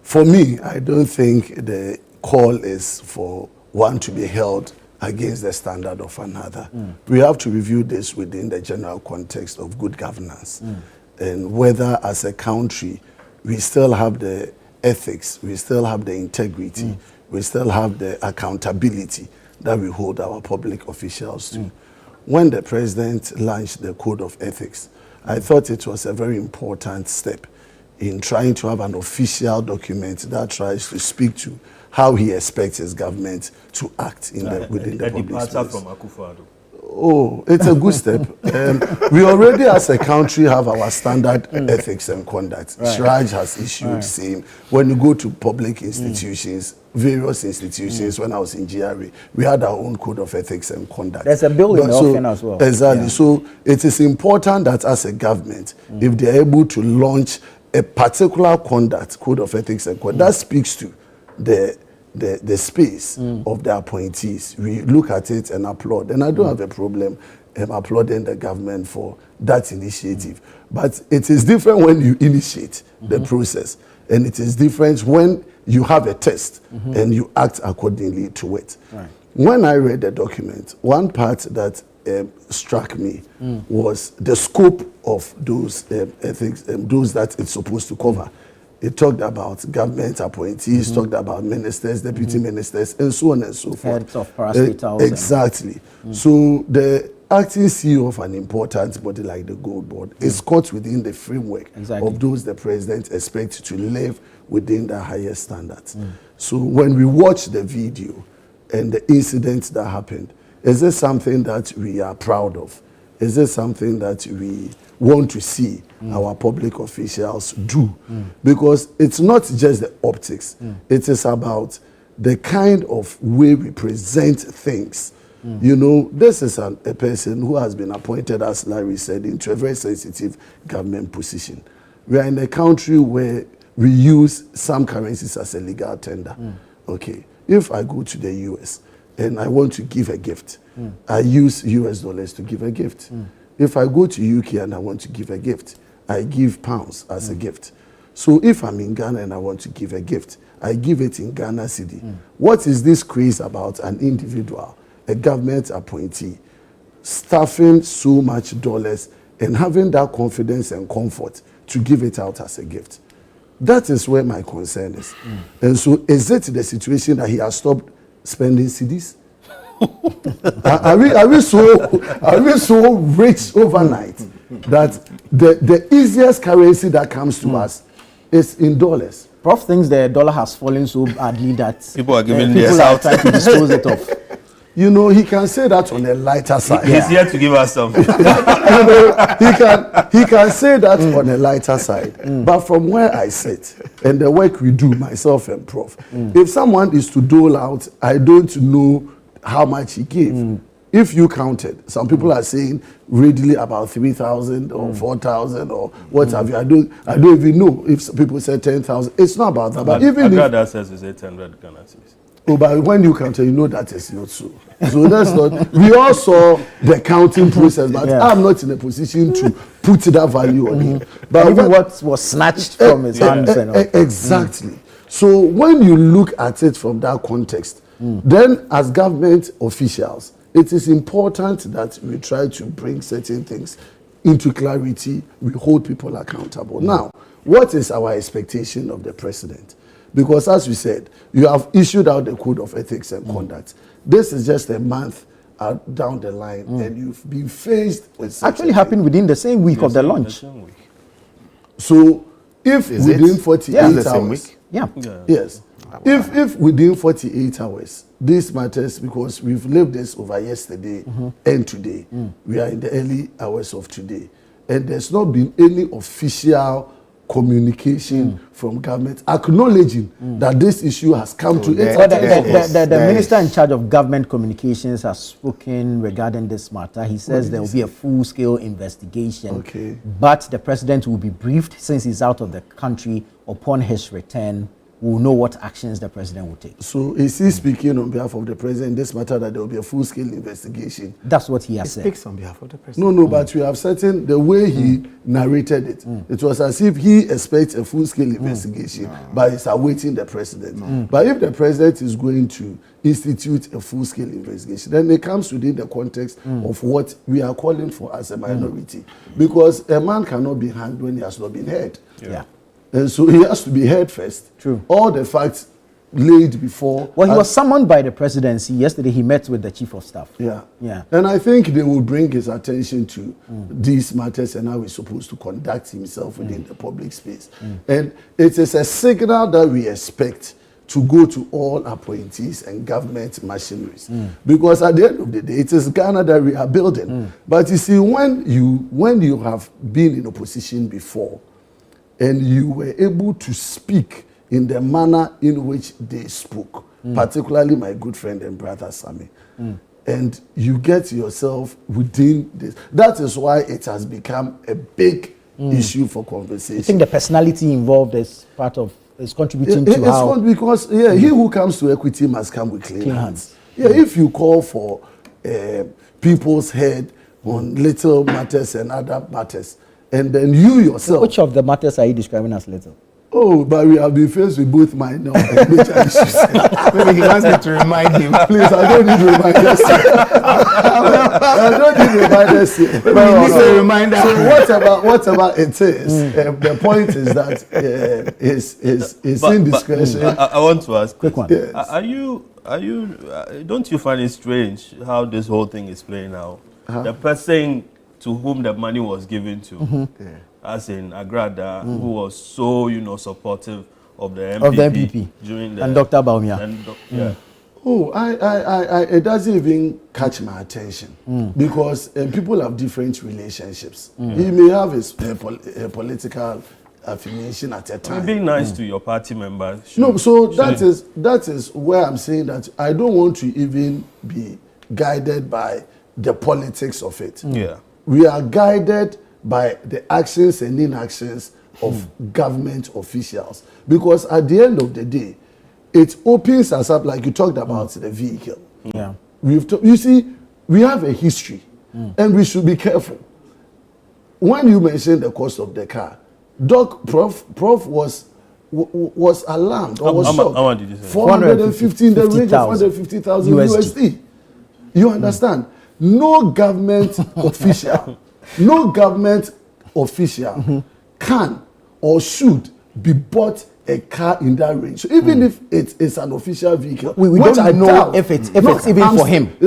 For me, I don't think the call is for one to be held against the standard of another. We have to review this within the general context of good governance and whether as a country we still have the ethics, we still have the integrity, we still have the accountability that we hold our public officials to. When the president launched the Code of Ethics, I thought it was a very important step in trying to have an official document that tries to speak to how he expects his government to act within the public space. From Akufo-Addo. Oh, it's a good step. We already, as a country, have our standard ethics and conduct. Shraj has issued same. When you go to public institutions, various institutions, when I was in GRA, we had our own code of ethics and conduct. There's a bill in the offing as well. Exactly. Yeah. So it is important that as a government, if they are able to launch a particular conduct, code of ethics and conduct, that speaks to the space of the appointees. We look at it and applaud. And I don't have a problem applauding the government for that initiative. But it is different when you initiate the process. And it is different when you have a test and you act accordingly to it. Right. When I read the document, one part that struck me was the scope of those ethics, those that it's supposed to cover. It talked about government appointees, talked about ministers, deputy ministers, and so on and so forth. Heads of parastatals. Exactly. So the acting CEO of an important body like the Gold Board is caught within the framework of those the president expects to live within the highest standards. So when we watch the video and the incidents that happened, is this something that we are proud of? Is this something that we want to see our public officials do? Because it's not just the optics. It is about the kind of way we present things. You know, this is a person who has been appointed, as Larry said, into a very sensitive government position. We are in a country where we use some currencies as a legal tender. Okay, if I go to the US and I want to give a gift, I use US dollars to give a gift. If I go to UK and I want to give a gift, I give pounds as a gift. So if I'm in Ghana and I want to give a gift, I give it in Ghana cedi. What is this craze about an individual, a government appointee, staffing so much dollars and having that confidence and comfort to give it out as a gift? That is where my concern is. And so is it the situation that he has stopped spending cedis? are we so rich overnight that the easiest currency that comes to us is in dollars? Prof thinks the dollar has fallen so badly that people are giving people are trying to dispose it off. You know, he can say that on a lighter side. He's here to give us some. You know, he can say that on a lighter side. But from where I sit and the work we do, myself and Prof, if someone is to dole out, I don't know how much he gave. If you counted, some people are saying readily about 3,000 or 4,000 or what have you. I don't even know if people say 10,000. It's not about that. But even if that says it's 800 Ghana cedis. Oh, but when you count, you know that is not so. So that's not. We all saw the counting process, but I'm not in a position to put that value on it. But even what was snatched from his hands. Exactly. So when you look at it from that context, then as government officials, it is important that we try to bring certain things into clarity. We hold people accountable. Now, what is our expectation of the president? Because as we said, you have issued out the Code of Ethics and Conduct. This is just a month down the line, and you've been faced with... Actually happened within the same week of the launch. So, if within 48 hours... Yeah. Yes. If within 48 hours, this matters because we've lived this over yesterday and today. We are in the early hours of today. And there's not been any official communication from government acknowledging that this issue has come to its attention. The minister in charge of government communications has spoken regarding this matter. He says there will be a full-scale investigation, but the president will be briefed since he's out of the country upon his return we'll know what actions the president will take. So is he speaking on behalf of the president in this matter that there will be a full-scale investigation? That's what he has He said. speaks on behalf of the president. No, but we have certain, the way he narrated it, it was as if he expects a full-scale investigation, but he's awaiting the president. But if the president is going to institute a full-scale investigation, then it comes within the context of what we are calling for as a minority. Because a man cannot be hanged when he has not been heard. Yeah. And so he has to be heard first. True. All the facts laid before. Well, he was summoned by the presidency. Yesterday, he met with the chief of staff. Yeah. Yeah. And I think they will bring his attention to these matters and how he's supposed to conduct himself within the public space. And it is a signal that we expect to go to all appointees and government machineries. Because at the end of the day, it is Ghana that we are building. But you see, when you have been in opposition before, and you were able to speak in the manner in which they spoke, particularly my good friend and brother Sammy, and you get yourself within this. That is why it has become a big issue for conversation. I think the personality involved is contributing to how... Because he who comes to equity must come with clean hands. Yeah, if you call for people's head on little matters and other matters, and then you yourself... Which of the matters are you describing as little? Oh, but we have been faced with both minor and major issues. Maybe he wants me to remind him. Please, I don't need reminders. I don't need reminders here. Maybe he needs a reminder. So whatever it is, the point is that it's indiscretion. I want to ask. Quick one. Yes. Don't you find it strange how this whole thing is playing out? The person to whom the money was given to, as in Agrada, who was so, supportive of the MPP, during the... And Dr. Boamah. Oh, it doesn't even catch my attention because people have different relationships. He may have his political affiliation at a time. Being nice to your party members. That is where I'm saying that I don't want to even be guided by the politics of it. Yeah. We are guided by the actions and inactions of government officials. Because at the end of the day, it opens us up, like you talked about the vehicle. Yeah. You see, we have a history, and we should be careful. When you mentioned the cost of the car, Prof was alarmed or was shocked. How much did you say? 415, the range of 450,000 USD. You understand? No government official can or should be bought a car in that range. So even if it is an official vehicle, we don't know if it's even for him.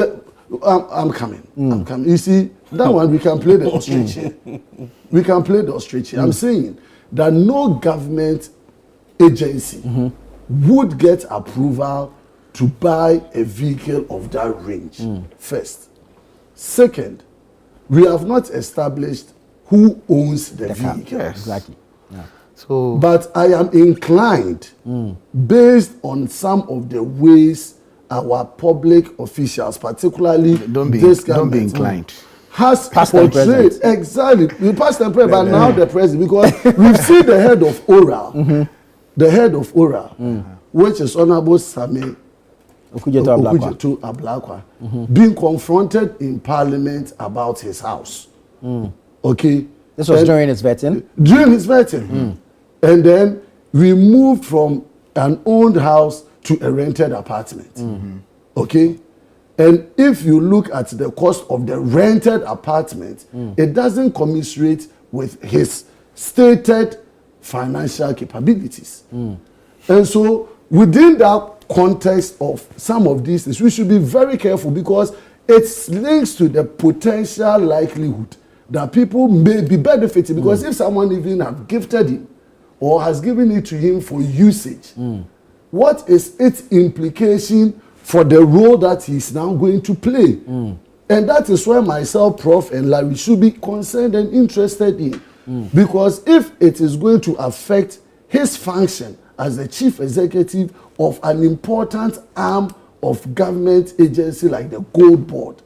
I'm coming. I'm coming. You see, that one we can play the ostrich here. We can play the ostrich here. I'm saying that no government agency would get approval to buy a vehicle of that range. First. Second, we have not established who owns the vehicle. Yes. Exactly. Yeah. So, but I am inclined, based on some of the ways our public officials, particularly don't be inclined. Has Past and portrayed present. exactly the past and present, but now the present, because we've seen the head of oral, which is Honorable Sammy Okujeto Ablakwa, being confronted in Parliament about his house. Okay. This was during his vetting? During his vetting. And then we moved from an owned house to a rented apartment. Okay. And if you look at the cost of the rented apartment, it doesn't commiserate with his stated financial capabilities. And so within that context of some of these things, we should be very careful because it links to the potential likelihood that people may be benefiting. Because if someone even have gifted him or has given it to him for usage, what is its implication for the role that he's now going to play? And that is where myself, Prof, and Larry should be concerned and interested in. Because if it is going to affect his function as the chief executive of an important arm of government agency like the Gold Board,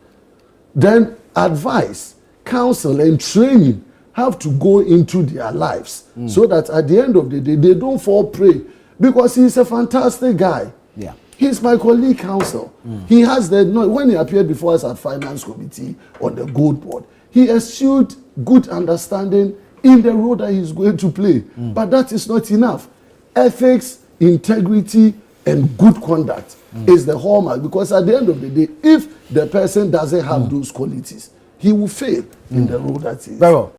then advice, counsel, and training have to go into their lives so that at the end of the day, they don't fall prey. because he's a fantastic guy. Yeah. He's my colleague counsel. He has when he appeared before us at Finance Committee on the Gold Board, he eschewed good understanding in the role that he's going to play. But that is not enough. Ethics, integrity, and good conduct is the hallmark, because at the end of the day, if the person doesn't have those qualities, he will fail in the role that he is. Very well.